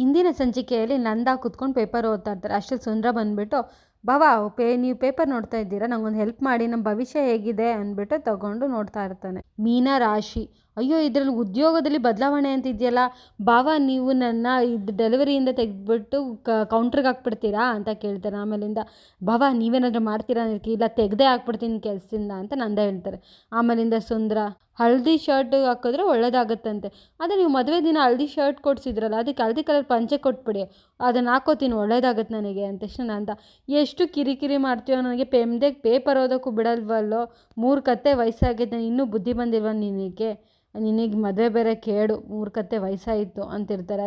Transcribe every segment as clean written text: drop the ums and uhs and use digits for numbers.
ಇಂದಿನ ಸಂಚಿಕೆಯಲ್ಲಿ ನಂದಾ ಕೂತ್ಕೊಂಡು ಪೇಪರ್ ಓದ್ತಾ ಇರ್ತಾರೆ. ಅಷ್ಟರಲ್ಲಿ ಸುಂದ್ರ ಬಂದುಬಿಟ್ಟು, ಬಾವಾ ನೀವು ಪೇಪರ್ ನೋಡ್ತಾ ಇದ್ದೀರಾ, ನಂಗೊಂದು ಹೆಲ್ಪ್ ಮಾಡಿ, ನಮ್ಮ ಭವಿಷ್ಯ ಹೇಗಿದೆ ಅಂದ್ಬಿಟ್ಟು ತಗೊಂಡು ನೋಡ್ತಾ ಇರ್ತಾನೆ. ಮೀನಾ ರಾಶಿ, ಅಯ್ಯೋ ಇದರಲ್ಲಿ ಉದ್ಯೋಗದಲ್ಲಿ ಬದಲಾವಣೆ ಅಂತ ಇದೆಯಲ್ಲ ಬಾವಾ, ನೀವು ನನ್ನ ಇದು ಡೆಲಿವರಿಯಿಂದ ತೆಗೆದ್ಬಿಟ್ಟು ಕೌಂಟ್ರಿಗೆ ಹಾಕ್ಬಿಡ್ತೀರಾ ಅಂತ ಕೇಳ್ತಾರೆ. ಆಮೇಲಿಂದ ಬಾವಾ ನೀವೇನಾದರೂ ಮಾಡ್ತೀರಾ ಅನ್ನೋದಕ್ಕೆ, ಇಲ್ಲ ತೆಗೆದೇ ಹಾಕ್ಬಿಡ್ತೀನಿ ಕೆಲಸದಿಂದ ಅಂತ ನಂದ ಹೇಳ್ತಾರೆ. ಆಮೇಲಿಂದ ಸುಂದ್ರ, ಹಳದಿ ಶರ್ಟ್ ಹಾಕಿದ್ರೆ ಒಳ್ಳೇದಾಗತ್ತಂತೆ, ಅದೇ ನೀವು ಮದುವೆ ದಿನ ಹಳದಿ ಶರ್ಟ್ ಕೊಡಿಸಿದ್ರಲ್ಲ, ಅದಕ್ಕೆ ಹಳದಿ ಕಲರ್ ಪಂಚೆ ಕೊಟ್ಬಿಡಿ, ಅದನ್ನು ಹಾಕೋತೀನಿ ಒಳ್ಳೇದಾಗತ್ತೆ ನನಗೆ ಅಂತ ತಕ್ಷಣ ನಂದ, ಎಷ್ಟು ಕಿರಿಕಿರಿ ಮಾಡ್ತೀಯೋ, ನನಗೆ ಪೇಪರ್ ಓದೋಕ್ಕೂ ಬಿಡಲ್ವಲ್ಲೋ, 3 ಕತ್ತೆ ವಯಸ್ಸಾಗಿದೆ, ಇನ್ನೂ ಬುದ್ಧಿ ಬಂದಿಲ್ವ ನಿನಗೆ ಮದುವೆ ಬೇರೆ ಕೇಡು, 3 ಕತ್ತೆ ವಯಸ್ಸಾಯಿತು ಅಂತಿರ್ತಾರೆ.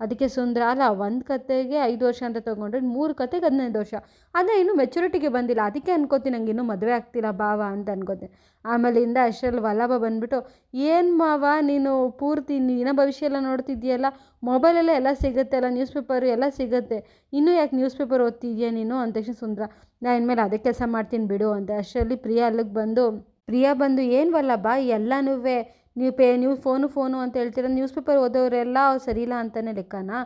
ಅದಕ್ಕೆ ಸುಂದ್ರ ಅಲ್ಲ, 1 ಕತ್ತೆಗೆ 5 ವರ್ಷ ಅಂತ ತೊಗೊಂಡ್ರೆ 3 ಕತ್ತೆಗೆ 15 ವರ್ಷ, ಅದೇ ಇನ್ನೂ ಮೆಚುರಿಟಿಗೆ ಬಂದಿಲ್ಲ, ಅದಕ್ಕೆ ಅನ್ಕೋತೀನಿ ನಂಗೆ ಇನ್ನೂ ಮದುವೆ ಆಗ್ತಿಲ್ಲ ಬಾವ ಅಂತ ಅನ್ಕೋತೀನಿ. ಆಮೇಲಿಂದ ಅಷ್ಟರಲ್ಲಿ ವಲ್ಲಭ ಬಂದುಬಿಟ್ಟು, ಏನು ಮಾವ ನೀನು ಪೂರ್ತಿ ನಿನ್ನ ಭವಿಷ್ಯ ಎಲ್ಲ ನೋಡ್ತಿದ್ದೀಯಲ್ಲ, ಮೊಬೈಲಲ್ಲೇ ಎಲ್ಲ ಸಿಗುತ್ತೆ ಅಲ್ಲ, ನ್ಯೂಸ್ ಪೇಪರು ಎಲ್ಲ ಸಿಗುತ್ತೆ, ಇನ್ನೂ ಯಾಕೆ ನ್ಯೂಸ್ ಪೇಪರ್ ಓದ್ತಿದ್ಯಾ ನೀನು ಅಂದ ತಕ್ಷಣ ಸುಂದ್ರ, ನಾನು ಇನ್ಮೇಲೆ ಅದೇ ಕೆಲಸ ಮಾಡ್ತೀನಿ ಬಿಡು ಅಂತ. ಅಷ್ಟರಲ್ಲಿ ಪ್ರಿಯಾ ಬಂದು ಏನು ವಲ್ಲಭ ಎಲ್ಲನೂ ನೀವು ಫೋನು ಅಂತ ಹೇಳ್ತೀರ, ನ್ಯೂಸ್ ಪೇಪರ್ ಓದೋರೆಲ್ಲ ಸರಿ ಇಲ್ಲ ಅಂತಲೇ ಲೆಕ್ಕನಾ,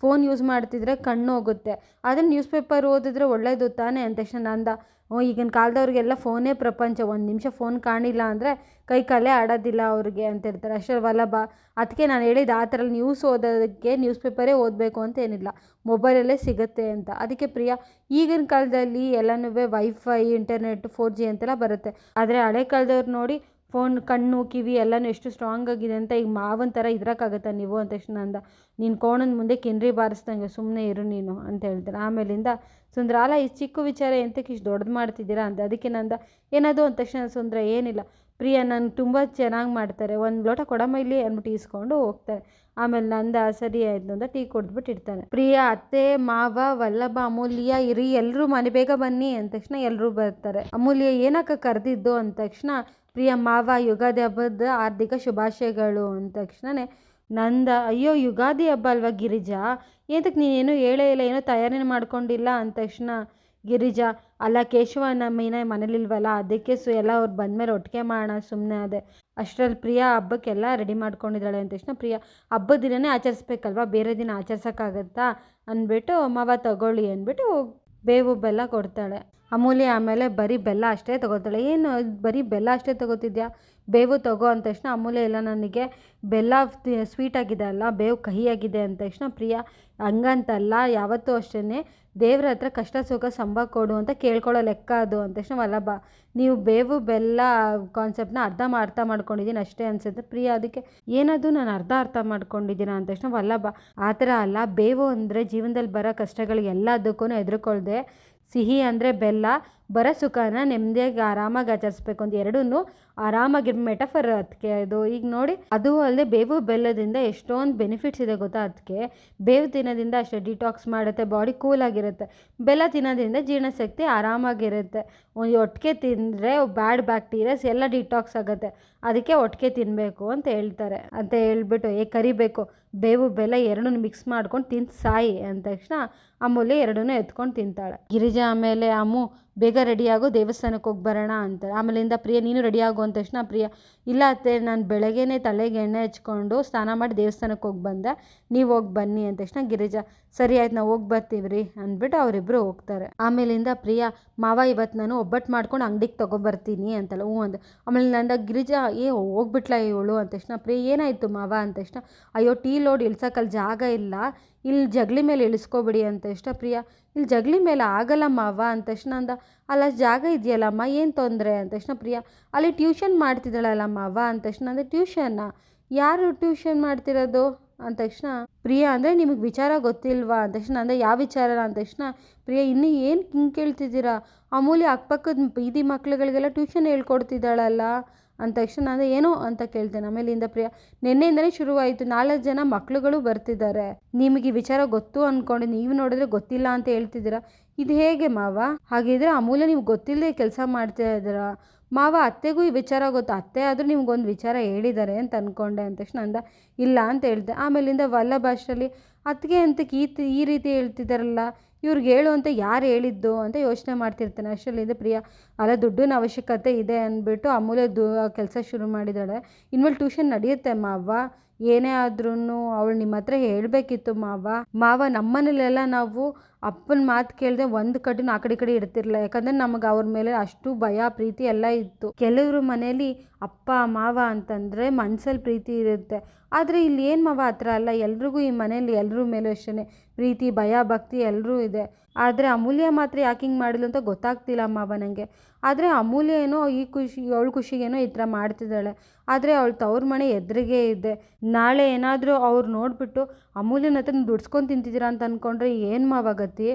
ಫೋನ್ ಯೂಸ್ ಮಾಡ್ತಿದ್ರೆ ಕಣ್ಣು ಹೋಗುತ್ತೆ, ಆದರೆ ನ್ಯೂಸ್ ಪೇಪರ್ ಓದಿದ್ರೆ ಒಳ್ಳೇದು ತಾನೇ ಅಂದ ತಕ್ಷಣ ನಂದ, ಈಗಿನ ಕಾಲದವ್ರಿಗೆಲ್ಲ ಫೋನೇ ಪ್ರಪಂಚ, 1 ನಿಮಿಷ ಫೋನ್ ಕಾಣಿಲ್ಲ ಅಂದರೆ ಕೈ ಕಾಲೇ ಆಡೋದಿಲ್ಲ ಅವ್ರಿಗೆ ಅಂತ ಹೇಳ್ತಾರೆ. ಅಷ್ಟರಲ್ಲಿ ವಲ್ಲಭ, ಅದಕ್ಕೆ ನಾನು ಹೇಳಿದ್ದು ಆ ಥರ ನ್ಯೂಸ್ ಓದೋದಕ್ಕೆ ನ್ಯೂಸ್ ಪೇಪರೇ ಓದಬೇಕು ಅಂತ ಏನಿಲ್ಲ, ಮೊಬೈಲಲ್ಲೇ ಸಿಗುತ್ತೆ ಅಂತ. ಅದಕ್ಕೆ ಪ್ರಿಯಾ, ಈಗಿನ ಕಾಲದಲ್ಲಿ ಎಲ್ಲನೂ ವೈಫೈ, ಇಂಟರ್ನೆಟ್, 4G ಅಂತೆಲ್ಲ ಬರುತ್ತೆ, ಆದರೆ ಹಳೆ ಕಾಲದವ್ರು ನೋಡಿ ಫೋನ್, ಕಣ್ಣು, ಕಿವಿ ಎಲ್ಲನೂ ಎಷ್ಟು ಸ್ಟ್ರಾಂಗ್ ಆಗಿದೆ ಅಂತ, ಈಗ ಮಾವನ ಥರ ಇದ್ರೋಕ್ಕಾಗತ್ತಾ ನೀವು ಅಂದ ತಕ್ಷಣ ಅಂದ, ನೀನು ಕೋಣದ ಮುಂದೆ ಕಿನ್ರಿ ಬಾರಿಸ್ದಂಗೆ ಸುಮ್ಮನೆ ಇರು ನೀನು ಅಂತ ಹೇಳ್ತಾರೆ. ಆಮೇಲಿಂದ ಸುಂದ್ರ, ಅಲ್ಲ ಈ ಚಿಕ್ಕ ವಿಚಾರ ಎಂತಕ್ಕೆ ಇಷ್ಟು ದೊಡ್ಡದು ಮಾಡ್ತಿದ್ದೀರಾ ಅಂತ. ಅದಕ್ಕೆ ನಂದ, ಏನದು ಅಂದ ತಕ್ಷಣ ಸುಂದ್ರ, ಏನಿಲ್ಲ ಪ್ರಿಯಾ ನಾನು ತುಂಬ ಚೆನ್ನಾಗಿ ಮಾಡ್ತಾರೆ, 1 ಲೋಟ ಕೊಡಮ್ಮ ಇಲ್ಲಿ ಅಂದ್ಬಿಟ್ಟು ಈಸ್ಕೊಂಡು ಹೋಗ್ತಾರೆ. ಆಮೇಲೆ ನಂದ ಸರಿ ಆಯಿತು ಅಂತ ಟೀ ಕೊಡ್ಬಿಟ್ಟು ಇರ್ತಾನೆ. ಪ್ರಿಯಾ, ಅತ್ತೆ, ಮಾವ, ವಲ್ಲಭ, ಅಮೂಲ್ಯ ಇರಿ, ಎಲ್ಲರೂ ಮನೆ ಬೇಗ ಬನ್ನಿ ಅಂದ ತಕ್ಷಣ ಎಲ್ಲರೂ ಬರ್ತಾರೆ. ಅಮೂಲ್ಯ, ಏನಕ್ಕ ಕರೆದಿದ್ದು ಅಂದ ತಕ್ಷಣ ಪ್ರಿಯಾ, ಮಾವ ಯುಗಾದಿ ಹಬ್ಬದ ಹಾರ್ದಿಕ ಶುಭಾಶಯಗಳು ಅಂದ ತಕ್ಷಣವೇ ನಂದ, ಅಯ್ಯೋ ಯುಗಾದಿ ಹಬ್ಬ ಅಲ್ವಾ ಗಿರಿಜಾ, ಏನಕ್ಕೆ ನೀನೇನು ಹೇಳೇ ಇಲ್ಲ, ಏನೋ ತಯಾರಿನೇ ಮಾಡ್ಕೊಂಡಿಲ್ಲ ಅಂದ ತಕ್ಷಣ ಗಿರಿಜಾ, ಅಲ್ಲ ಕೇಶವ ಮೀನ ಮನೇಲಿಲ್ವಲ್ಲ, ಅದಕ್ಕೆ ಎಲ್ಲ ಅವ್ರು ಬಂದಮೇಲೆ ಒಟ್ಟಿಗೆ ಮಾಡೋಣ ಸುಮ್ಮನೆ ಅದೇ. ಅಷ್ಟರಲ್ಲಿ ಪ್ರಿಯಾ ಹಬ್ಬಕ್ಕೆಲ್ಲ ರೆಡಿ ಮಾಡ್ಕೊಂಡಿದ್ದಾಳೆ ಅಂದ ತಕ್ಷಣ ಪ್ರಿಯಾ, ಹಬ್ಬದ ದಿನವೇ ಆಚರಿಸ್ಬೇಕಲ್ವ, ಬೇರೆ ದಿನ ಆಚರಿಸೋಕ್ಕಾಗತ್ತಾ ಅಂದ್ಬಿಟ್ಟು, ಮಾವ ತಗೊಳ್ಳಿ ಅಂದ್ಬಿಟ್ಟು ಬೇವು ಬೆಲ್ಲ ಕೊಡ್ತಾಳೆ. ಅಮೂಲ್ಯ ಆಮೇಲೆ ಬರೀ ಬೆಲ್ಲ ಅಷ್ಟೇ ತೊಗೋತಾಳೆ. ಏನು ಬರೀ ಬೆಲ್ಲ ಅಷ್ಟೇ ತೊಗೋತಿದ್ಯಾ, ಬೇವು ತಗೋ ಅಂದ ತಕ್ಷಣ ಅಮೂಲ್ಯ, ಇಲ್ಲ ನನಗೆ ಬೆಲ್ಲ ಸ್ವೀಟ್ ಆಗಿದೆ ಅಲ್ಲ, ಬೇವು ಕಹಿಯಾಗಿದೆ ಅಂದ ತಕ್ಷಣ ಪ್ರಿಯಾ, ಹಂಗಂತಲ್ಲ ಯಾವತ್ತೂ ಅಷ್ಟೇ ದೇವ್ರ ಹತ್ರ ಕಷ್ಟ ಸುಖ ಸಂಭ ಕೊಡು ಅಂತ ಕೇಳ್ಕೊಳ್ಳೋ ಲೆಕ್ಕ ಅದು ಅಂದ ತಕ್ಷಣ ವಲ್ಲಭ, ನೀವು ಬೇವು ಬೆಲ್ಲ ಕಾನ್ಸೆಪ್ಟನ್ನ ಅರ್ಥ ಮಾಡ್ಕೊಂಡಿದ್ದೀನಿ ಅಷ್ಟೇ ಅನಿಸುತ್ತೆ. ಪ್ರಿಯಾ ಅದಕ್ಕೆ, ಏನದು ನಾನು ಅರ್ಥ ಮಾಡ್ಕೊಂಡಿದ್ದೀನ ಅಂದ ತಕ್ಷಣ ವಲ್ಲಭ, ಆ ಥರ ಅಲ್ಲ, ಬೇವು ಅಂದರೆ ಜೀವನದಲ್ಲಿ ಬರೋ ಕಷ್ಟಗಳಿಗೆ ಎಲ್ಲದಕ್ಕೂ ಎದುರುಕೊಳ್ದೆ, ಸಿಹಿ ಅಂದರೆ ಬೆಲ್ಲ, ಬರೋ ಸುಖನ ನೆಮ್ಮದಿಯಾಗಿ ಆರಾಮಾಗಿ ಆಚರಿಸ್ಬೇಕು ಅಂತ, ಎರಡೂ ಆರಾಮಾಗಿ ಮೆಟಫರ್ ಅದಕ್ಕೆ ಅದು. ಈಗ ನೋಡಿ, ಅದು ಅಲ್ಲದೆ ಬೇವು ಬೆಲ್ಲದಿಂದ ಎಷ್ಟೊಂದು ಬೆನಿಫಿಟ್ಸ್ ಇದೆ ಗೊತ್ತಾ. ಅದಕ್ಕೆ ಬೇವು ತಿನ್ನೋದ್ರಿಂದ ಅಷ್ಟೇ ಡಿಟಾಕ್ಸ್ ಮಾಡುತ್ತೆ, ಬಾಡಿ ಕೂಲಾಗಿರುತ್ತೆ, ಬೆಲ್ಲ ತಿನ್ನೋದ್ರಿಂದ ಜೀರ್ಣಶಕ್ತಿ ಆರಾಮಾಗಿರುತ್ತೆ, ಒಟ್ಟಿಗೆ ತಿಂದರೆ ಬ್ಯಾಡ್ ಬ್ಯಾಕ್ಟೀರಿಯಾಸ್ ಎಲ್ಲ ಡಿಟಾಕ್ಸ್ ಆಗುತ್ತೆ, ಅದಕ್ಕೆ ಒಟ್ಟಿಗೆ ತಿನ್ನಬೇಕು ಅಂತ ಹೇಳ್ತಾರೆ. ಅಂತ ಹೇಳ್ಬಿಟ್ಟು ಕರಿಬೇಕು, ಬೇವು ಬೆಲ್ಲ ಎರಡೂ ಮಿಕ್ಸ್ ಮಾಡ್ಕೊಂಡು ತಿಂದು ಸಾಯಿ ಅಂದ ತಕ್ಷಣ ಅಮೂಲ್ಯ ಎರಡೂ ಎತ್ಕೊಂಡು ತಿಂತಾಳೆ. ಗಿರಿಜಾ ಆಮೇಲೆ, ಅಮ್ಮು ಬೇಗ ರೆಡಿಯಾಗೋ, ದೇವಸ್ಥಾನಕ್ಕೆ ಹೋಗಿ ಬರೋಣ ಅಂತಾರೆ. ಆಮೇಲಿಂದ ಪ್ರಿಯಾ, ನೀನು ರೆಡಿಯಾಗೋ ಅಂದ ತಕ್ಷಣ ಪ್ರಿಯಾ, ಇಲ್ಲ ಅತ್ತೆ ನಾನು ಬೆಳಗ್ಗೆನೇ ತಲೆಗೆ ಎಣ್ಣೆ ಹಚ್ಕೊಂಡು ಸ್ನಾನ ಮಾಡಿ ದೇವಸ್ಥಾನಕ್ಕೆ ಹೋಗಿ ಬಂದೆ, ನೀವು ಹೋಗಿ ಬನ್ನಿ ಅಂದ ತಕ್ಷಣ ಗಿರಿಜಾ, ಸರಿ ಆಯ್ತು ನಾವು ಹೋಗಿ ಬರ್ತೀವಿ ರೀ ಅಂದ್ಬಿಟ್ಟು ಅವರಿಬ್ಬರು ಹೋಗ್ತಾರೆ. ಆಮೇಲಿಂದ ಪ್ರಿಯಾ, ಮಾವ ಇವತ್ತು ನಾನು ಒಬ್ಬಟ್ಟು ಮಾಡ್ಕೊಂಡು ಅಂಗಡಿಗೆ ತೊಗೊಬರ್ತೀನಿ ಅಂತಲ್ಲ, ಹ್ಞೂ ಅಂದೆ. ಆಮೇಲೆ ನಂದ ಗಿರಿಜಾ, ಹೋಗ್ಬಿಟ್ಲ ಇವಳು ಅಂದ ತಕ್ಷಣ ಪ್ರಿಯಾ, ಏನಾಯಿತು ಮಾವ ಅಂದ ತಕ್ಷಣ, ಅಯ್ಯೋ ಟೀ ಲೋಡ್ ಇಳ್ಸೋಕ್ಕಲ್ಲಿ ಜಾಗ ಇಲ್ಲ, ಇಲ್ಲಿ ಜಗಲಿ ಮೇಲೆ ಇಳಿಸ್ಕೊಬಿಡಿ ಅಂತ ತಕ್ಷಣ ಪ್ರಿಯಾ, ಇಲ್ಲಿ ಜಗಲಿ ಮೇಲೆ ಆಗಲ್ಲ ಮಾವ ಅಂದ ತಕ್ಷಣ ಅಂದ, ಅಲ್ಲ ಜಾಗ ಇದೆಯಲ್ಲಮ್ಮ ಏನು ತೊಂದರೆ ಅಂದ ತಕ್ಷಣ ಪ್ರಿಯಾ, ಅಲ್ಲಿ ಟ್ಯೂಷನ್ ಮಾಡ್ತಿದ್ದಾಳಲ್ಲ ಮಾವ ಅಂದ ತಕ್ಷಣ ಅಂದರೆ, ಟ್ಯೂಷನ್ನ ಯಾರು ಟ್ಯೂಷನ್ ಮಾಡ್ತಿರೋದು ಅಂದ ತಕ್ಷಣ ಪ್ರಿಯಾ, ಅಂದರೆ ನಿಮಗೆ ವಿಚಾರ ಗೊತ್ತಿಲ್ವಾ ಅಂದ ತಕ್ಷಣ ಅಂದರೆ, ಯಾವ ವಿಚಾರ ಅಂದ ತಕ್ಷಣ ಪ್ರಿಯಾ, ಇನ್ನೂ ಏನು ಹಿಂಗೆ ಕೇಳ್ತಿದ್ದೀರಾ, ಅಮೂಲ್ಯ ಅಕ್ಕಪಕ್ಕದ ಬೀದಿ ಮಕ್ಳುಗಳಿಗೆಲ್ಲ ಟ್ಯೂಷನ್ ಹೇಳ್ಕೊಡ್ತಿದ್ದಾಳಲ್ಲ ಅಂದ ತಕ್ಷಣ ಅಂದರೆ, ಏನೋ ಅಂತ ಕೇಳ್ತೇನೆ. ಆಮೇಲಿಂದ ಪ್ರಿಯಾ, ನಿನ್ನೆಯಿಂದಲೇ ಶುರುವಾಯಿತು, 4 ಜನ ಮಕ್ಳುಗಳು ಬರ್ತಿದ್ದಾರೆ, ನಿಮಗೆ ವಿಚಾರ ಗೊತ್ತು ಅಂದ್ಕೊಂಡು ನೀವು ನೋಡಿದ್ರೆ ಗೊತ್ತಿಲ್ಲ ಅಂತ ಹೇಳ್ತಿದ್ದೀರಾ, ಇದು ಹೇಗೆ ಮಾವ, ಹಾಗಿದ್ರೆ ಅಮೂಲ್ಯ ನೀವು ಗೊತ್ತಿಲ್ಲದೆ ಕೆಲಸ ಮಾಡ್ತಾ ಇದ್ದೀರಾ ಮಾವ, ಅತ್ತೆಗೂ ಈ ವಿಚಾರ ಗೊತ್ತು, ಅತ್ತೆ ಆದರೂ ನಿಮ್ಗೊಂದು ವಿಚಾರ ಹೇಳಿದ್ದಾರೆ ಅಂತ ಅಂದ್ಕೊಂಡೆ ಅಂದ ತಕ್ಷಣ ಅಂದ, ಇಲ್ಲ ಅಂತ ಹೇಳ್ದೆ. ಆಮೇಲಿಂದ ವಲ್ಲಭ ಅಷ್ಟರಲ್ಲಿ, ಅತ್ತಿಗೆ ಅಂತಕ್ಕೆ ಈ ರೀತಿ ಹೇಳ್ತಿದ್ದಾರಲ್ಲ, ಇವ್ರಿಗೆ ಹೇಳು ಅಂತ ಯಾರು ಹೇಳಿದ್ದು ಅಂತ ಯೋಚನೆ ಮಾಡ್ತಿರ್ತಾನೆ. ಅಷ್ಟರಲ್ಲಿಂದ ಪ್ರಿಯಾ, ಅಲ್ಲ ದುಡ್ಡಿನ ಅವಶ್ಯಕತೆ ಇದೆ ಅಂದ್ಬಿಟ್ಟು ಅಮೂಲ್ಯ ಕೆಲಸ ಶುರು ಮಾಡಿದ್ದಾಳೆ, ಇನ್ಮೇಲೆ ಟ್ಯೂಷನ್ ನಡೆಯುತ್ತೆ ಮಾವ, ಏನೇ ಆದ್ರೂ ಅವಳು ನಿಮ್ಮ ಹತ್ರ ಹೇಳಬೇಕಿತ್ತು ಮಾವ ನಮ್ಮನೇಲೆಲ್ಲ ನಾವು ಅಪ್ಪನ ಮಾತು ಕೇಳದೆ ಒಂದು ಕಡೆನೂ ಆ ಕಡೆ ಈ ಕಡೆ ಇಡ್ತಿರ್ಲಿಲ್ಲ. ಯಾಕಂದರೆ ನಮಗೆ ಅವ್ರ ಮೇಲೆ ಅಷ್ಟು ಭಯ ಪ್ರೀತಿ ಎಲ್ಲ ಇತ್ತು. ಕೆಲವ್ರ ಮನೇಲಿ ಅಪ್ಪ ಮಾವ ಅಂತಂದರೆ ಮನ್ಸಲ್ಲಿ ಪ್ರೀತಿ ಇರುತ್ತೆ. ಆದರೆ ಇಲ್ಲಿ ಏನು ಮಾವ ಆ ಥರ ಅಲ್ಲ, ಎಲ್ರಿಗೂ ಈ ಮನೇಲಿ ಎಲ್ರ ಮೇಲೂ ಅಷ್ಟೇ ಪ್ರೀತಿ ಭಯ ಭಕ್ತಿ ಎಲ್ಲರೂ ಇದೆ. ಆದರೆ ಅಮೂಲ್ಯ ಮಾತ್ರ ಯಾಕೆ ಹಿಂಗೆ ಮಾಡಿದ್ಲು ಅಂತ ಗೊತ್ತಾಗ್ತಿಲ್ಲ ಮಾವ ನನಗೆ. ಆದರೆ ಅಮೂಲ್ಯ ಏನೋ ಅವಳ ಖುಷಿಗೇನೋ ಈ ಥರ ಮಾಡ್ತಿದ್ದಾಳೆ. ಆದರೆ ಅವಳು ತವ್ರ ಮನೆ ಎದುರಿಗೆ ಇದೆ. ನಾಳೆ ಏನಾದರೂ ಅವ್ರು ನೋಡಿಬಿಟ್ಟು ಅಮೂಲ್ಯನ ಹತ್ರ ದುಡ್ಸ್ಕೊಂಡು ತಿಂತಿದ್ದೀರಾ ಅಂತ ಅಂದ್ಕೊಂಡ್ರೆ ಏನು ಮಾವ ಗತಿ?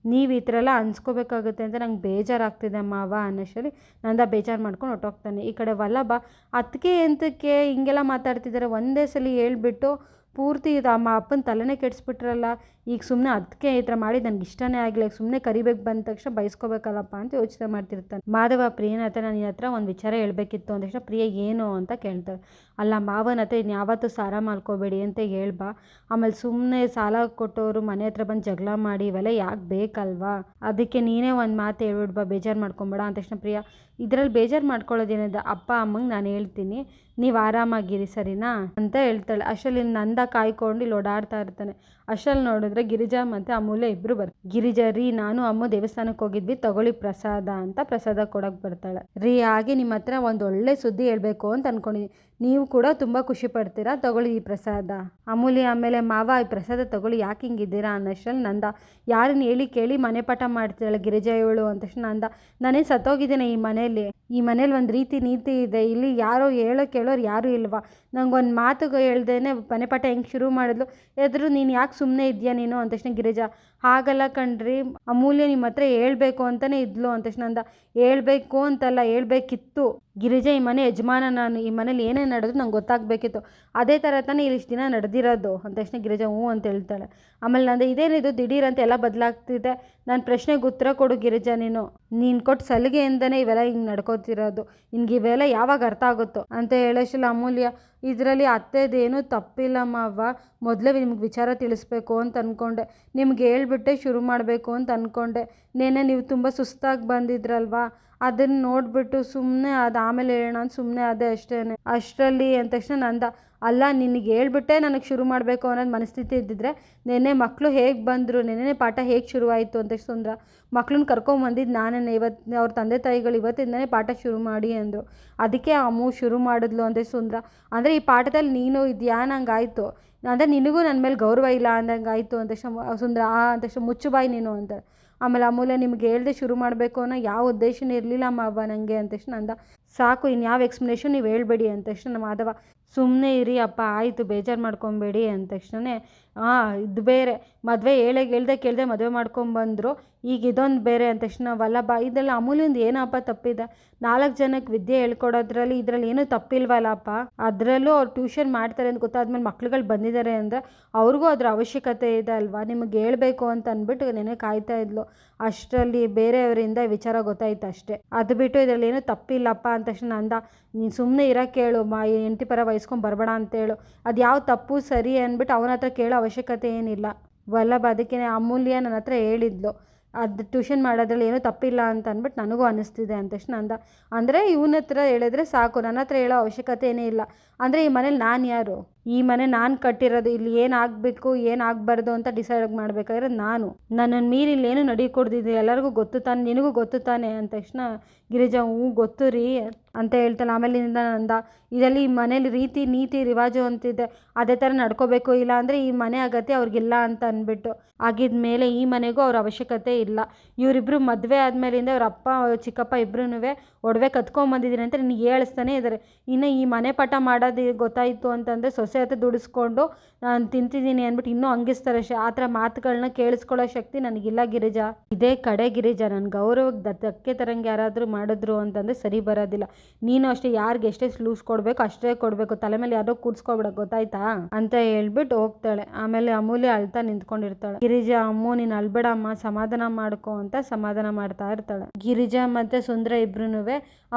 ನೀವು ಈ ಥರ ಎಲ್ಲ ಅನ್ಸ್ಕೋಬೇಕಾಗುತ್ತೆ ಅಂತ ನಂಗೆ ಬೇಜಾರಾಗ್ತಿದೆ ಮಾವ ಅನ್ನೋಷ್ಟರಲ್ಲಿ ನಂದ ಬೇಜಾರು ಮಾಡ್ಕೊಂಡು ಹೊರ್ಟೋಗ್ತಾನೆ. ಈ ಕಡೆ ವಲ್ಲಭ ಅದಕ್ಕೆ ಎಂತಕ್ಕೆ ಹಿಂಗೆಲ್ಲ ಮಾತಾಡ್ತಿದ್ದಾರೆ, ಒಂದೇ ಸಲ ಹೇಳ್ಬಿಟ್ಟು ಪೂರ್ತಿ ಇದು ಅಪ್ಪನ ತಲೆನೇ ಕೆಡಿಸ್ಬಿಟ್ರಲ್ಲ. ಈಗ ಸುಮ್ಮನೆ ಅದಕ್ಕೆ ಈ ಥರ ಮಾಡಿ ನನಗೆ ಇಷ್ಟನೇ ಆಗಿಲ್ಲ, ಈಗ ಸುಮ್ಮನೆ ಕರಿಬೇಕು ಬಂದ ತಕ್ಷಣ ಬಯಸ್ಕೋಬೇಕಲ್ಲಪ್ಪ ಅಂತ ಯೋಚನೆ ಮಾಡ್ತಿರ್ತಾನೆ. ಮಾಧವ ಪ್ರಿಯನ ಹತ್ರ ನಾನು ನಿನ್ನ ಹತ್ರ ಒಂದು ವಿಚಾರ ಹೇಳಬೇಕಿತ್ತು ಅಂದ ತಕ್ಷಣ ಪ್ರಿಯ ಏನು ಅಂತ ಕೇಳ್ತಾಳೆ. ಅಲ್ಲ ಮಾವನ ಹತ್ರ ಇನ್ನು ಯಾವತ್ತೂ ಸಾಲ ಮಾಡ್ಕೋಬೇಡಿ ಅಂತ ಹೇಳ್ಬಾ. ಆಮೇಲೆ ಸುಮ್ಮನೆ ಸಾಲ ಕೊಟ್ಟವರು ಮನೆ ಹತ್ರ ಬಂದು ಜಗಳ ಮಾಡಿ ಇವೆಲ್ಲ ಯಾಕೆ ಬೇಕಲ್ವಾ? ಅದಕ್ಕೆ ನೀನೇ ಒಂದು ಮಾತು ಹೇಳ್ಬಿಡ್ಬಾ, ಬೇಜಾರು ಮಾಡ್ಕೊಬೇಡ ಅಂದ ತಕ್ಷಣ ಪ್ರಿಯ ಇದರಲ್ಲಿ ಬೇಜಾರು ಮಾಡ್ಕೊಳ್ಳೋದೇನಿದೆ, ಅಪ್ಪ ಅಮ್ಮಂಗೆ ನಾನು ಹೇಳ್ತೀನಿ, ನೀವು ಆರಾಮಾಗಿರಿ ಸರಿನಾ ಅಂತ ಹೇಳ್ತಾಳೆ. ಅಷ್ಟರಲ್ಲಿ ನಂದ ಕಾಯ್ಕೊಂಡು ಇಲ್ಲಿ ಓಡಾಡ್ತಾ ಇರ್ತಾನೆ. ಅಷ್ಟರಲ್ಲಿ ನೋಡಿದ್ರೆ ಗಿರಿಜಾ ಮತ್ತು ಅಮೂಲ್ಯ ಇಬ್ಬರು ಗಿರಿಜಾ ರೀ ನಾನು ಅಮ್ಮ ದೇವಸ್ಥಾನಕ್ಕೆ ಹೋಗಿದ್ವಿ, ತಗೊಳ್ಳಿ ಪ್ರಸಾದ ಅಂತ ಪ್ರಸಾದ ಕೊಡೋಕೆ ಬರ್ತಾಳೆ. ರೀ ಹಾಗೆ ನಿಮ್ಮ ಹತ್ರ ಒಂದು ಒಳ್ಳೆ ಸುದ್ದಿ ಹೇಳಬೇಕು ಅಂತ ಅಂದ್ಕೊಂಡಿದ್ದೀನಿ, ನೀವು ಕೂಡ ತುಂಬ ಖುಷಿ ಪಡ್ತೀರಾ, ತಗೊಳ್ಳಿ ಈ ಪ್ರಸಾದ. ಅಮೂಲ್ಯ ಆಮೇಲೆ ಮಾವ ಈ ಪ್ರಸಾದ ತಗೊಳ್ಳಿ, ಯಾಕೆ ಹಿಂಗಿದ್ದೀರಾ ಅನ್ನೋಷ್ಟರಲ್ಲಿ ನಂದ ಯಾರನ್ನ ಹೇಳಿ ಕೇಳಿ ಮನೆ ಪಾಠ ಮಾಡ್ತಿದ್ದಾಳೆ ಗಿರಿಜಾ ಇವಳು ಅಂತ ತಕ್ಷಣ ನಾನೇ ಸತ್ತೋಗಿದ್ದೇನೆ ಈ ಮನೇಲಿ ಒಂದು ರೀತಿ ನೀತಿ ಇದೆ, ಇಲ್ಲಿ ಯಾರೋ ಕೇಳೋರು ಯಾರೂ ಇಲ್ವಾ? ನಂಗೊಂದು ಮಾತು ಹೇಳ್ದೇನೆ ಮನೆ ಪಾಠ ಹೆಂಗೆ ಶುರು ಮಾಡಿದ್ಲು, ಎದ್ರು ನೀನು ಯಾಕೆ ಸುಮ್ಮನೆ ಇದೆಯಾ ನೀನು ಅಂದ ತಕ್ಷಣ ಗಿರಿಜಾ ಹಾಗಲ್ಲ ಕಣ್ರಿ, ಅಮೂಲ್ಯ ನಿಮ್ಮ ಹತ್ರ ಹೇಳ್ಬೇಕು ಅಂತಲೇ ಇದ್ಲು ಅಂದ ತಕ್ಷಣ ಹೇಳ್ಬೇಕು ಅಂತಲ್ಲ ಹೇಳ್ಬೇಕಿತ್ತು. ಗಿರಿಜಾ ಈ ಮನೆ ಯಜಮಾನ, ನಾನು ಈ ಮನೇಲಿ ಏನೇನು ನಡೆದ್ರು ನಂಗೆ ಗೊತ್ತಾಗಬೇಕಿತ್ತು, ಅದೇ ಥರ ತಾನೇ ಇಲ್ಲಿ ಇಷ್ಟು ದಿನ ನಡೆದಿರೋದು ಅಂದ ತಕ್ಷಣ ಗಿರಿಜಾ ಹ್ಞೂ ಅಂತ ಹೇಳ್ತಾಳೆ. ಆಮೇಲೆ ಇದೇನಿದು ದಿಢೀರ್ ಅಂತ ಎಲ್ಲ ಬದಲಾಗ್ತಿದೆ, ನನ್ನ ಪ್ರಶ್ನೆಗೆ ಉತ್ತರ ಕೊಡು ಗಿರಿಜಾ, ನೀನು ಕೊಟ್ಟು ಸಲಿಗೆಯಿಂದನೇ ಇವೆಲ್ಲ ಹಿಂಗೆ ನಡ್ಕೋತಿರೋದು, ನಿನ್ಗೆ ಇವೆಲ್ಲ ಯಾವಾಗ ಅರ್ಥ ಆಗುತ್ತೋ ಅಂತ ಹೇಳೋಷ್ಟಲ್ಲ ಅಮೂಲ್ಯ ಇದರಲ್ಲಿ ಅತ್ತೆದೇನೂ ತಪ್ಪಿಲ್ಲ ಮಾವ, ಮೊದಲೇ ನಿಮ್ಗೆ ವಿಚಾರ ತಿಳಿಸ್ಬೇಕು ಅಂತ ಅಂದ್ಕೊಂಡೆ, ನಿಮ್ಗೆ ಹೇಳ್ಬಿಟ್ಟೆ ಶುರು ಮಾಡಬೇಕು ಅಂತ ಅಂದ್ಕೊಂಡೆ, ನೆನ್ನೆ ನೀವು ತುಂಬ ಸುಸ್ತಾಗಿ ಬಂದಿದ್ರಲ್ವಾ, ಅದನ್ನು ನೋಡಿಬಿಟ್ಟು ಸುಮ್ಮನೆ ಅದು ಆಮೇಲೆ ಹೇಳೋಣ ಅಂತ ಸುಮ್ಮನೆ ಅದೇ ಅಷ್ಟೇ. ಅಷ್ಟರಲ್ಲಿ ಅಂದ ತಕ್ಷಣ ನಂದ ಅಲ್ಲ ನಿನಗೆ ಹೇಳ್ಬಿಟ್ಟೆ ನನಗೆ ಶುರು ಮಾಡಬೇಕು ಅನ್ನೋದು ಮನಸ್ಥಿತಿ ಇದ್ದಿದ್ರೆ ನೆನ್ನೆ ಮಕ್ಕಳು ಹೇಗೆ ಬಂದರು, ನೆನ್ನೆ ಪಾಠ ಹೇಗೆ ಶುರುವಾಯಿತು ಅಂತ ಸುಂದ್ರ ಮಕ್ಳನ್ನ ಕರ್ಕೊಂಬಂದಿದ್ದು ನಾನೇ, ಇವತ್ತು ಅವ್ರ ತಂದೆ ತಾಯಿಗಳು ಇವತ್ತಿಂದನೇ ಪಾಠ ಶುರು ಮಾಡಿ ಅಂದರು, ಅದಕ್ಕೆ ಅಮ್ಮು ಶುರು ಮಾಡಿದ್ಲು ಅಂದೆ ಸುಂದ್ರ. ಅಂದರೆ ಈ ಪಾಠದಲ್ಲಿ ನೀನು ಇದೆಯಾ ನಂಗೆ ಆಯಿತು, ಅಂದರೆ ನಿನಗೂ ನನ್ನ ಮೇಲೆ ಗೌರವ ಇಲ್ಲ ಅಂದಂಗೆ ಆಯಿತು ಅಂತ ಸುಂದ್ರ ಅಂತ ಮುಚ್ಚು ಬಾಯಿ ನೀನು ಅಂತ. ಆಮೇಲೆ ಅಮೂಲ್ಯ ನಿಮ್ಗೆ ಹೇಳ್ದೆ ಶುರು ಮಾಡಬೇಕು ಅನ್ನೋ ಯಾವ ಉದ್ದೇಶನೂ ಇರಲಿಲ್ಲ ಮಾವ ನನಗೆ ಅಂತ ನಂದ ಸಾಕು, ಇನ್ಯಾವ ಎಕ್ಸ್ಪ್ಲನೇಷನ್ ನೀವು ಹೇಳ್ಬೇಡಿ ಅಂದ ತಕ್ಷಣ ಮಾಧವ ಸುಮ್ಮನೆ ಇರಿ ಅಪ್ಪ ಆಯಿತು ಬೇಜಾರು ಮಾಡ್ಕೊಬೇಡಿ ಅಂದ ತಕ್ಷಣ ಇದು ಬೇರೆ ಮದುವೆ ಹೇಳ್ದೆ ಕೇಳದೆ ಮದುವೆ ಮಾಡ್ಕೊಂಬಂದರು, ಈಗ ಇದೊಂದು ಬೇರೆ ಅಂದ ತಕ್ಷಣ ವಲ್ಲಭ ಇದೆಲ್ಲ ಅಮೂಲ್ಯಂದು ಏನಪ್ಪ ತಪ್ಪಿದೆ, 4 ಜನಕ್ಕೆ ವಿದ್ಯೆ ಹೇಳ್ಕೊಡೋದ್ರಲ್ಲಿ ಇದರಲ್ಲಿ ಏನೂ ತಪ್ಪಿಲ್ವಲ್ಲಪ್ಪ, ಅದರಲ್ಲೂ ಅವ್ರು ಟ್ಯೂಷನ್ ಮಾಡ್ತಾರೆ ಅಂತ ಗೊತ್ತಾದ್ಮೇಲೆ ಮಕ್ಳುಗಳು ಬಂದಿದ್ದಾರೆ ಅಂದರೆ ಅವ್ರಿಗೂ ಅದ್ರ ಅವಶ್ಯಕತೆ ಇದೆ ಅಲ್ವಾ, ನಿಮಗೆ ಹೇಳ್ಬೇಕು ಅಂತ ಅಂದ್ಬಿಟ್ಟು ನೆನೆ ಕಾಯ್ತಾ ಇದ್ಲು. ಅಷ್ಟರಲ್ಲಿ ಬೇರೆಯವರಿಂದ ವಿಚಾರ ಗೊತ್ತಾಯ್ತು ಅಷ್ಟೇ, ಅದು ಬಿಟ್ಟು ಇದರಲ್ಲಿ ಏನೂ ತಪ್ಪಿಲ್ಲಪ್ಪ ಅಂದ ತಕ್ಷಣ ನೀನು ಸುಮ್ಮನೆ ಇರೋಕ್ಕೆ ಹೇಳು, ಹೆಂಡತಿ ಪರ ವಹಿಸ್ಕೊಂಡು ಬರಬೇಡ ಅಂತೇಳು, ಅದು ಯಾವ ತಪ್ಪು ಸರಿ ಅಂದ್ಬಿಟ್ಟು ಅವನ ಹತ್ರ ಕೇಳೋ ಅವಶ್ಯಕತೆ ಏನಿಲ್ಲ. ವಲ್ಲಭ ಅದಕ್ಕೆ ಅಮೂಲ್ಯ ನನ್ನ ಹತ್ರ ಹೇಳಿದ್ಲು ಅದು ಟ್ಯೂಷನ್ ಮಾಡೋದ್ರಲ್ಲಿ ಏನೂ ತಪ್ಪಿಲ್ಲ ಅಂತ ಅಂದ್ಬಿಟ್ಟು ನನಗೂ ಅನ್ನಿಸ್ತಿದೆ ಅಂತ ತಕ್ಷಣ ಅಂದರೆ ಇವನ ಹತ್ರ ಹೇಳಿದ್ರೆ ಸಾಕು, ನನ್ನ ಹತ್ರ ಹೇಳೋ ಅವಶ್ಯಕತೆ ಏನೇ ಇಲ್ಲ. ಅಂದರೆ ಈ ಮನೇಲಿ ನಾನು ಯಾರು, ಈ ಮನೆ ನಾನು ಕಟ್ಟಿರೋದು, ಇಲ್ಲಿ ಏನಾಗಬೇಕು ಏನಾಗಬಾರ್ದು ಅಂತ ಡಿಸೈಡ್ ಮಾಡಬೇಕಾದ್ರೆ ನನ್ನನ್ನು ಮೀರಿ ಇಲ್ಲೇನು ನಡೀಕೊಡ್ದಿದ್ದು ಎಲ್ಲರಿಗೂ ಗೊತ್ತು ತಾನೆ, ನಿನಗೂ ಗೊತ್ತು ತಾನೆ ಅಂದ ತಕ್ಷಣ ಗಿರಿಜಾ ಹ್ಞೂ ಗೊತ್ತು ರೀ ಅಂತ ಹೇಳ್ತಾಳೆ. ಆಮೇಲಿಂದ ಇದರಲ್ಲಿ ಈ ಮನೇಲಿ ರೀತಿ ನೀತಿ ರಿವಾಜು ಅಂತಿದೆ, ಅದೇ ಥರ ನಡ್ಕೋಬೇಕು, ಇಲ್ಲ ಅಂದರೆ ಈ ಮನೆ ಅಗತ್ಯ ಅವ್ರಿಗಿಲ್ಲ ಅಂತ ಅಂದ್ಬಿಟ್ಟು ಆಗಿದ್ಮೇಲೆ ಈ ಮನೆಗೂ ಅವ್ರ ಅವಶ್ಯಕತೆ ಇಲ್ಲ. ಇವರಿಬ್ಬರು ಮದುವೆ ಆದಮೇಲಿಂದ ಅವ್ರ ಅಪ್ಪ ಚಿಕ್ಕಪ್ಪ ಇಬ್ಬರೂ ಒಡವೆ ಕತ್ಕೊಂಬಂದಿದ್ದೀನಿ ಅಂತ ನಿನಗೆ ಹೇಳಿಸ್ತಾನೆ ಇದ್ದಾರೆ. ಇನ್ನು ಈ ಮನೆ ಪಾಠ ಮಾಡೋದು ಗೊತ್ತಾಯಿತು ಅಂತಂದರೆ ಸೊಸೆ ಹತ್ರ ದುಡಿಸ್ಕೊಂಡು ನಾನು ತಿಂತಿದ್ದೀನಿ ಅಂದ್ಬಿಟ್ಟು ಇನ್ನೂ ಹಂಗಿಸ್ತಾರೆ ಅಷ್ಟೇ. ಆ ಥರ ಮಾತುಗಳನ್ನ ಕೇಳಿಸ್ಕೊಳ್ಳೋ ಶಕ್ತಿ ನನಗಿಲ್ಲ ಗಿರಿಜಾ. ಇದೇ ಕಡೆ ಗಿರಿಜಾ, ನನ್ನ ಗೌರವಕ್ಕೆ ಧಕ್ಕೆ ತರಂಗೆ ಯಾರಾದರೂ ಮಾಡಿದ್ರು ಅಂತಂದರೆ ಸರಿ ಬರೋದಿಲ್ಲ. ನೀನು ಅಷ್ಟೇ, ಯಾರಿಗೆ ಎಷ್ಟೇ ಲೂಸ್ ಕೊಡಬೇಕು ಅಷ್ಟೇ ಕೊಡಬೇಕು, ತಲೆ ಮೇಲೆ ಯಾರೋ ಕೂಡ್ಸ್ಕೊಬೇಡ ಗೊತ್ತಾಯ್ತಾ ಅಂತ ಹೇಳ್ಬಿಟ್ಟು ಹೋಗ್ತಾಳೆ. ಆಮೇಲೆ ಅಮೂಲ್ಯ ಅಳ್ತಾ ನಿಂತ್ಕೊಂಡಿರ್ತಾಳೆ. ಗಿರಿಜಾ ಅಮ್ಮು ನೀನು ಅಳ್ಬೇಡಮ್ಮ ಸಮಾಧಾನ ಮಾಡ್ಕೊ ಅಂತ ಸಮಾಧಾನ ಮಾಡ್ತಾ ಇರ್ತಾಳೆ. ಗಿರಿಜಾ ಮತ್ತು ಸುಂದ್ರ ಇಬ್ರು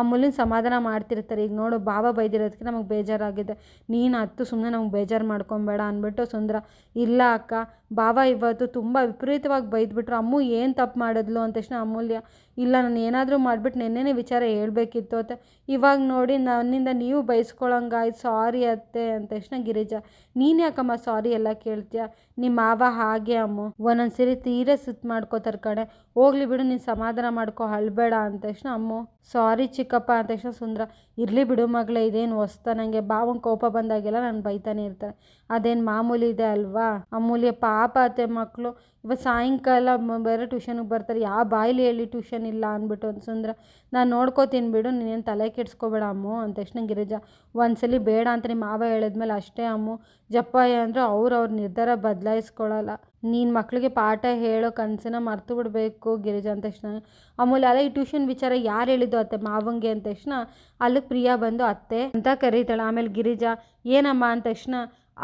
ಅಮೂಲ್ಯನ ಸಮಾಧಾನ ಮಾಡ್ತಿರ್ತಾರೆ. ಈಗ ನೋಡು ಬಾಬಾ ಬೈದಿರೋದಕ್ಕೆ ನಮಗೆ ಬೇಜಾರು ಬೇಜಾರಾಗಿದೆ, ನೀನು ಹತ್ತು ಸುಮ್ಮನೆ ನಮ್ಗೆ ಬೇಜಾರು ಮಾಡ್ಕೊಬೇಡ ಅಂದ್ಬಿಟ್ಟು ಸುಂದ್ರ, ಇಲ್ಲ ಅಕ್ಕ ಭಾವ ಇವತ್ತು ತುಂಬ ವಿಪರೀತವಾಗಿ ಬೈದ್ಬಿಟ್ರು. ಅಮ್ಮು ಏನು ತಪ್ಪು ಮಾಡಿದ್ಲು ಅಂದ ತಕ್ಷಣ ಅಮೂಲ್ಯ, ಇಲ್ಲ ನಾನು ಏನಾದರೂ ಮಾಡಿಬಿಟ್ಟು ನೆನ್ನೆನೇ ವಿಚಾರ ಹೇಳ್ಬೇಕಿತ್ತು ಅತ್ತೆ, ಇವಾಗ ನೋಡಿ ನನ್ನಿಂದ ನೀವು ಬೈಸ್ಕೊಳಂಗಾಯ್ತು, ಸಾರಿ ಅತ್ತೆ ಅಂದ ತಕ್ಷಣ ಗಿರಿಜಾ, ನೀನು ಯಾಕಮ್ಮ ಸಾರಿ ಎಲ್ಲ ಕೇಳ್ತೀಯ, ನಿಮ್ಮ ಮಾವ ಹಾಗೆ ಅಮ್ಮು ಒಂದೊಂದು ಸರಿ ತೀರ ಸುತ್ತು ಮಾಡ್ಕೋತಾರೆ ಕಣೆ, ಹೋಗ್ಲಿ ಬಿಡು ನೀನು ಸಮಾಧಾನ ಮಾಡ್ಕೊ, ಅಳ್ಬೇಡ ಅಂದ ತಕ್ಷಣ ಅಮ್ಮು ಸಾರಿ ಚಿಕ್ಕಪ್ಪ ಅಂದ ತಕ್ಷಣ ಸುಂದ್ರ, ಇರಲಿ ಬಿಡು ಮಗಳೇ, ಇದೇನು ಹೊಸ್ತ, ನನಗೆ ಭಾವಂಗೆ ಕೋಪ ಬಂದಾಗೆಲ್ಲ ನಾನು ಬೈತಾನೆ ಇರ್ತಾರೆ, ಅದೇನು ಮಾಮೂಲಿ ಇದೆ ಅಲ್ವಾ. ಅಮೂಲ್ಯ ಪಾಪ ಅತ್ತೆ ಮಕ್ಕಳು ಇವತ್ತು ಸಾಯಂಕಾಲ ಬೇರೆ ಟ್ಯೂಷನ್ಗೆ ಬರ್ತಾರೆ, ಯಾವ ಬಾಯಿಲಿ ಹೇಳಿ ಟ್ಯೂಷನ್ ಇಲ್ಲ ಅಂದ್ಬಿಟ್ಟು ಒಂದು ಸುಂದ್ರ, ನಾನು ನೋಡ್ಕೋತೀನಿ ಬಿಡು, ನೀನೇನು ತಲೆ ಕೆಡಿಸ್ಕೋಬೇಡ ಅಮ್ಮು ಅಂದ ತಕ್ಷಣ ಗಿರಿಜಾ, ಒಂದ್ಸಲಿ ಬೇಡ ಅಂತ ನಿಮ್ಮ ಮಾವ ಹೇಳಿದ್ಮೇಲೆ ಅಷ್ಟೇ ಅಮ್ಮು, ಜಪ್ಪಯ್ಯ ಅಂದರು ಅವ್ರ ನಿರ್ಧಾರ ಬದಲಾಯಿಸ್ಕೊಳ್ಳಲ್ಲ, ನೀನು ಮಕ್ಕಳಿಗೆ ಪಾಠ ಹೇಳೋ ಕನಸನ್ನ ಮರ್ತು ಬಿಡಬೇಕು ಗಿರಿಜಾ ಅಂದ ತಕ್ಷಣ ಅಮೂಲ್ಯ, ಅಲ್ಲ ಈ ಟ್ಯೂಷನ್ ವಿಚಾರ ಯಾರು ಹೇಳಿದ್ದು ಅತ್ತೆ ಮಾವಂಗೆ ಅಂದ ತಕ್ಷಣ ಅಲ್ಲಿಗೆ ಪ್ರಿಯಾ ಬಂದು ಅತ್ತೆ ಅಂತ ಕರೀತಾಳೆ. ಆಮೇಲೆ ಗಿರಿಜಾ ಏನಮ್ಮ ಅಂದ ತಕ್ಷಣ,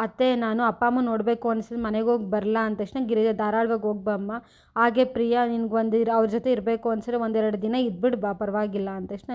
ಅತ್ತೆ ನಾನು ಅಪ್ಪ ಅಮ್ಮ ನೋಡಬೇಕು ಅನಿಸಿದ್ರೆ ಮನೆಗೆ ಹೋಗಿ ಬರಲ್ಲ ಅಂದ ತಕ್ಷಣ ಗಿರಿಜಾ, ಧಾರಾಳವಾಗಿ ಹೋಗಿ ಬಮ್ಮ, ಹಾಗೆ ಪ್ರಿಯಾ ನಿನ್ಗೆ ಅವ್ರ ಜೊತೆ ಇರಬೇಕು ಅನ್ಸಿದ್ರೆ 1-2 ದಿನ ಇದ್ಬಿಟ್ಟು ಬಾ ಪರವಾಗಿಲ್ಲ ಅಂದ ತಕ್ಷಣ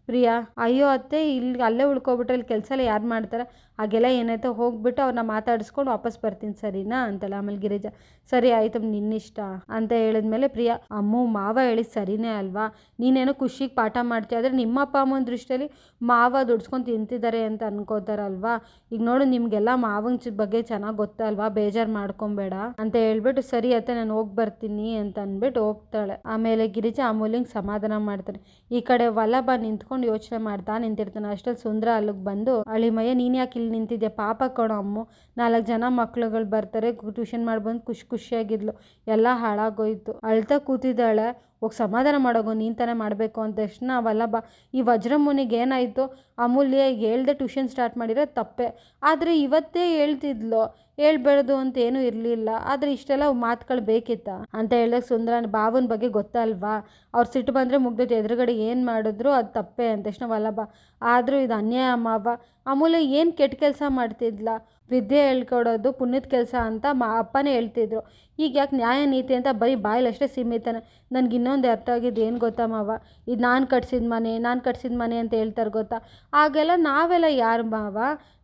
ಪ್ರಿಯಾ, ಅಯ್ಯೋ ಅತ್ತೆ ಇಲ್ಲಿ ಅಲ್ಲೇ ಉಳ್ಕೊಬಿಟ್ರೆ ಇಲ್ಲಿ ಕೆಲಸ ಎಲ್ಲ ಯಾರು ಮಾಡ್ತಾರೆ, ಹಾಗೆಲ್ಲ ಏನಾಯ್ತು ಹೋಗ್ಬಿಟ್ಟು ಅವ್ರನ್ನ ಮಾತಾಡಿಸ್ಕೊಂಡು ವಾಪಸ್ ಬರ್ತೀನಿ ಸರಿನಾ ಅಂತಲ್ಲ. ಆಮೇಲೆ ಗಿರಿಜಾ, ಸರಿ ಆಯಿತು ನಿನ್ನಿಷ್ಟ ಅಂತ ಹೇಳಿದ್ಮೇಲೆ ಪ್ರಿಯಾ, ಅಮ್ಮು ಮಾವ ಹೇಳಿದ ಸರಿನೇ ಅಲ್ವಾ, ನೀನೇನೋ ಖುಷಿಗೆ ಪಾಠ ಮಾಡ್ತೀಯ, ಆದರೆ ನಿಮ್ಮ ಅಪ್ಪ ಅಮ್ಮನ ದೃಷ್ಟಿಯಲ್ಲಿ ಮಾವ ದುಡ್ಸ್ಕೊಂಡು ತಿಂತಿದ್ದಾರೆ ಅಂತ ಅನ್ಕೋತಾರಲ್ವಾ, ಈಗ ನೋಡು ನಿಮಗೆಲ್ಲ ಮಾವಂಗ ಬಗ್ಗೆ ಚೆನ್ನಾಗಿ ಗೊತ್ತಲ್ವಾ, ಬೇಜಾರು ಮಾಡ್ಕೊಬೇಡ ಅಂತ ಹೇಳ್ಬಿಟ್ಟು, ಸರಿ ಅತ್ತೆ ನಾನು ಹೋಗಿ ಬರ್ತೀನಿ ಅಂತ ಅಂದ್ಬಿಟ್ಟು ಹೋಗ್ತಾಳೆ. ಆಮೇಲೆ ಗಿರಿಜಾ ಅಮೂಲ್ಯಂಗೆ ಸಮಾಧಾನ ಮಾಡ್ತಾರೆ. ಈ ಕಡೆ ವಲ್ಲಭ ನಿಂತ್ಕೊಂಡು ಯೋಚನೆ ಮಾಡ್ತಾ ನಿಂತಿರ್ತಾನೆ. ಅಷ್ಟರಲ್ಲಿ ಸುಂದ್ರ ಅಲ್ಲಿಗೆ ಬಂದು, ಅಳಿಮಯ್ಯ ನೀನು ಯಾಕೆ ಇಲ್ಲಿ ನಿಂತಿದ್ಯಾ, ಪಾಪ ಕಣೋ ಅಮ್ಮು, 4 ಜನ ಮಕ್ಳುಗಳು ಬರ್ತಾರೆ, ಟ್ಯೂಷನ್ ಮಾಡ್ಬಂದು ಖುಷಿಯಾಗಿದ್ಲು, ಎಲ್ಲ ಹಾಳಾಗೋಯ್ತು, ಅಳ್ತಾ ಕೂತಿದ್ದಾಳೆ, ಹೋಗಿ ಸಮಾಧಾನ ಮಾಡೋಗು, ನೀನು ತಾನೇ ಮಾಡಬೇಕು ಅಂದ ತಕ್ಷಣ ವಲ್ಲಭ, ಈ ವಜ್ರಮುನಿಗೆ ಏನಾಯಿತು, ಅಮೂಲ್ಯ ಹೇಳ್ದೆ ಟ್ಯೂಷನ್ ಸ್ಟಾರ್ಟ್ ಮಾಡಿರೋ ತಪ್ಪೆ, ಆದರೆ ಇವತ್ತೇ ಹೇಳ್ತಿದ್ಲು, ಹೇಳ್ಬೇಡ್ದು ಅಂತ ಏನೂ ಇರಲಿಲ್ಲ, ಆದರೆ ಇಷ್ಟೆಲ್ಲ ಮಾತುಗಳು ಬೇಕಿತ್ತ ಅಂತ ಹೇಳಿದಾಗ ಸುಂದರ, ಭಾವನ ಬಗ್ಗೆ ಗೊತ್ತಲ್ವಾ, ಅವ್ರು ಸಿಟ್ಟು ಬಂದರೆ ಮುಗ್ದೈತೆ, ಎದುರುಗಡೆ ಏನು ಮಾಡಿದ್ರು ಅದು ತಪ್ಪೆ ಅಂದ ತಕ್ಷಣ ವಲ್ಲಭ, ಆದರೂ ಇದು ಅನ್ಯಾಯ ಮಾವ, ಅಮೂಲ್ಯ ಏನು ಕೆಟ್ಟ ಕೆಲಸ ಮಾಡ್ತಿದ್ಲ, ವಿದ್ಯೆ ಹೇಳ್ಕೊಡೋದು ಪುಣ್ಯದ ಕೆಲಸ ಅಂತ ಅಪ್ಪನೇ ಹೇಳ್ತಿದ್ರು, ಈಗ ಯಾಕೆ ನ್ಯಾಯ ನೀತಿ ಅಂತ ಬರೀ ಬಾಯಲ್ಲಿ ಅಷ್ಟೇ ಸೀಮಿತಾನೆ. ನನಗೆ ಇನ್ನೊಂದು ಅರ್ಥ ಆಗಿದ್ದು ಏನು ಗೊತ್ತಾ ಮಾವ, ಇದು ನಾನು ಕಟ್ಸಿದ ಮನೆ ಅಂತ ಹೇಳ್ತಾರೆ ಗೊತ್ತಾ, ಆಗೆಲ್ಲ ನಾವೆಲ್ಲ ಯಾರು ಮಾವ,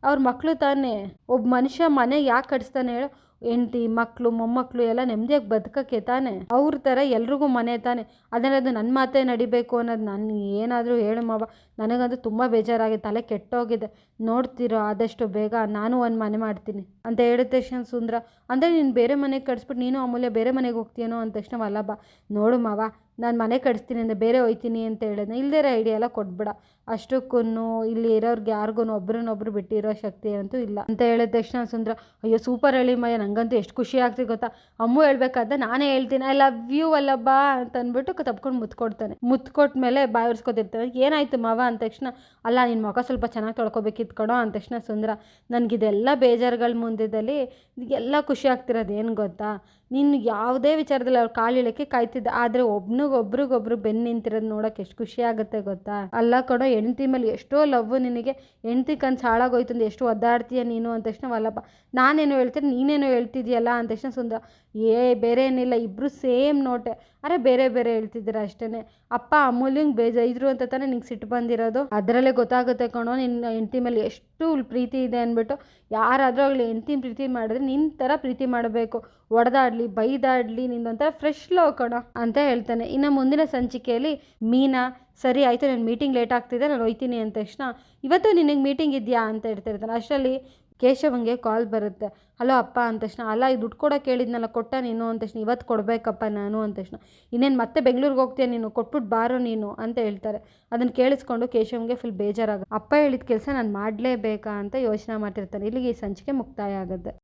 ಅವ್ರ ಮಕ್ಕಳು ತಾನೇ, ಒಬ್ಬ ಮನುಷ್ಯ ಮನೆ ಯಾಕೆ ಕಟ್ಸ್ತಾನೆ ಹೇಳು, ಹೆಂಡ್ತಿ ಮಕ್ಕಳು ಮೊಮ್ಮಕ್ಕಳು ಎಲ್ಲ ನೆಮ್ಮದಿಯಾಗಿ ಬದುಕಕ್ಕೆ ತಾನೆ, ಅವ್ರ ಥರ ಎಲ್ರಿಗೂ ಮನೆ ತಾನೆ, ಅದನ್ನದು ನನ್ನ ಮಾತೇ ನಡಿಬೇಕು ಅನ್ನೋದು ನಾನು ಏನಾದರೂ ಹೇಳು ಮಾವ, ನನಗಂತೂ ತುಂಬ ಬೇಜಾರಾಗಿದೆ, ತಲೆ ಕೆಟ್ಟೋಗಿದೆ, ನೋಡ್ತಿರೋ ಆದಷ್ಟು ಬೇಗ ನಾನು ಒಂದು ಮನೆ ಮಾಡ್ತೀನಿ ಅಂತ ಹೇಳಿದ ತಕ್ಷಣ ಸುಂದ್ರ, ಅಂದರೆ ನೀನು ಬೇರೆ ಮನೆಗೆ ಕಟ್ಸ್ಬಿಟ್ಟು ನೀನು ಅಮೂಲ್ಯ ಬೇರೆ ಮನೆಗೆ ಹೋಗ್ತೀಯನೋ ಅಂದ ತಕ್ಷಣ ವಲ್ಲಭ, ನೋಡು ಮಾವ ನಾನು ಮನೆ ಕಟ್ಸ್ತೀನಿ ಅಂದರೆ ಬೇರೆ ಹೋಯ್ತೀನಿ ಅಂತ ಹೇಳಿದ್ನ, ಇಲ್ಲದೇ ಇರೋ ಐಡಿಯಾ ಎಲ್ಲ ಕೊಟ್ಬಿಡ, ಅಷ್ಟಕ್ಕೂ ಇಲ್ಲಿ ಇರೋರ್ಗೆ ಯಾರಿಗೂ ಒಬ್ರನ್ನೊಬ್ರು ಬಿಟ್ಟಿರೋ ಶಕ್ತಿ ಅಂತೂ ಇಲ್ಲ ಅಂತ ಹೇಳಿದ ತಕ್ಷಣ ಸುಂದ್ರ, ಅಯ್ಯೋ ಸೂಪರ್ ಹೇಳಿ ಮಯ್ಯ, ನನಗಂತೂ ಎಷ್ಟು ಖುಷಿ ಆಗ್ತಿದೆ ಗೊತ್ತಾ, ಅಮ್ಮು ಹೇಳ್ಬೇಕಾದ್ರೆ ನಾನೇ ಹೇಳ್ತೀನಿ ಐ ಲವ್ ಯು ವಲ್ಲಭ ಅಂತ ಅಂದ್ಬಿಟ್ಟು ತಪ್ಕೊಂಡು ಮುತ್ಕೊಡ್ತಾನೆ, ಮುತ್ಕೊಟ್ಮೇಲೆ ಬಾಯಿ ಉರ್ಸ್ಕೊತಿರ್ತಾನೆ, ಏನಾಯ್ತು ಮಾವ ಅಂದ ತಕ್ಷಣ, ಅಲ್ಲ ನಿನ್ನ ಮುಖ ಸ್ವಲ್ಪ ಚೆನ್ನಾಗಿ ತೊಳ್ಕೊಬೇಕಿತ್ತು ಕಣೋ ಅಂದ ತಕ್ಷಣ ಸುಂದ್ರ, ನನಗಿದೆಲ್ಲ ಬೇಜಾರುಗಳ ಮುಂದಿದ್ದಲ್ಲಿ ಎಲ್ಲ ಖುಷಿ ಆಗ್ತಿರೋದು ಏನು ಗೊತ್ತಾ, ನೀನು ಯಾವುದೇ ವಿಚಾರದಲ್ಲಿ ಅವ್ರು ಕಾಲಿಳಕ್ಕೆ ಕಾಯ್ತಿದ್ದ, ಆದರೆ ಒಬ್ರಿಗೊಬ್ರು ಬೆನ್ನು ನಿಂತಿರೋದು ನೋಡೋಕೆ ಎಷ್ಟು ಖುಷಿ ಆಗುತ್ತೆ ಗೊತ್ತಾ, ಅಲ್ಲ ಕಣೋ ಹೆಂಡ್ತಿ ಮೇಲೆ ಎಷ್ಟೋ ಲವ್ ನಿನಗೆ, ಹೆಂಡ್ತಿ ಕನ್ಸು ಹಾಳಾಗೋಯ್ತು ಅಂತ ಎಷ್ಟು ಒದ್ದಾಡ್ತೀಯ ನೀನು ಅಂದ ತಕ್ಷಣ ವಲ್ಲಭ, ನಾನೇನೋ ಹೇಳ್ತೀನಿ ನೀನೇನೋ ಹೇಳ್ತಿದ್ಯಲ್ಲ ಅಂದ ತಕ್ಷಣ ಸುಂದರ, ಬೇರೆ ಏನಿಲ್ಲ ಇಬ್ಬರು ಸೇಮ್ ನೋಟೆ, ಅರೆ ಬೇರೆ ಹೇಳ್ತಿದ್ದೀರ ಅಷ್ಟೇ, ಅಪ್ಪ ಅಮೂಲ್ಯಂಗೆ ಇದ್ರು ಅಂತ ತಾನೇ ನಿಂಗೆ ಸಿಟ್ಟು ಬಂದಿರೋದು, ಅದರಲ್ಲೇ ಗೊತ್ತಾಗುತ್ತೆ ಕಣೋ ನಿನ್ನ ಹೆಂಡ್ತಿ ಮೇಲೆ ಎಷ್ಟು ಪ್ರೀತಿ ಇದೆ ಅಂದ್ಬಿಟ್ಟು, ಯಾರಾದರೂ ಆಗಲಿ ಹೆಂಡ್ತಿನ ಪ್ರೀತಿ ಮಾಡಿದ್ರೆ ನಿನ್ನ ಥರ ಪ್ರೀತಿ ಮಾಡಬೇಕು, ಒಡೆದಾಡಲಿ ಬೈದಾಡಲಿ ನಿಂದೊಂಥರ ಫ್ರೆಶ್ ಲವ್ ಕಣೋ ಅಂತ ಹೇಳ್ತಾನೆ. ಇನ್ನು ಮುಂದಿನ ಸಂಚಿಕೆಯಲ್ಲಿ ಮೀನಾ, ಸರಿ ಆಯಿತು ನನ್ನ ಮೀಟಿಂಗ್ ಲೇಟ್ ಆಗ್ತಿದೆ ನಾನು ಹೋಯ್ತೀನಿ ಅಂದ ತಕ್ಷಣ, ಇವತ್ತು ನಿನಗೆ ಮೀಟಿಂಗ್ ಇದೆಯಾ ಅಂತ ಹೇಳ್ತಿರ್ತಾನೆ. ಅಷ್ಟರಲ್ಲಿ ಕೇಶವಂಗೆ ಕಾಲ್ ಬರುತ್ತೆ, ಹಲೋ ಅಪ್ಪ ಅಂದ ತಕ್ಷಣ, ಅಲ್ಲ ಇದು ದುಡ್ಡು ಕೊಡೋಕೆ ಹೇಳಿದ್ನಲ್ಲ ಕೊಟ್ಟ ನೀನು ಅಂದ ತಕ್ಷಣ, ಇವತ್ತು ಕೊಡಬೇಕಪ್ಪ ನಾನು ಅಂದ ತಕ್ಷಣ, ಇನ್ನೇನು ಮತ್ತೆ ಬೆಂಗಳೂರಿಗೆ ಹೋಗ್ತೀಯ ನೀನು, ಕೊಟ್ಬಿಟ್ಟು ಬಾರೋ ನೀನು ಅಂತ ಹೇಳ್ತಾರೆ. ಅದನ್ನು ಕೇಳಿಸ್ಕೊಂಡು ಕೇಶವಂಗೆ ಫುಲ್ ಬೇಜಾರಾಗುತ್ತೆ, ಅಪ್ಪ ಹೇಳಿದ ಕೆಲಸ ನಾನು ಮಾಡಲೇಬೇಕಾ ಅಂತ ಯೋಚನೆ ಮಾಡ್ತಿರ್ತಾನೆ. ಇಲ್ಲಿಗೆ ಈ ಸಂಚಿಕೆ ಮುಕ್ತಾಯ ಆಗುತ್ತೆ.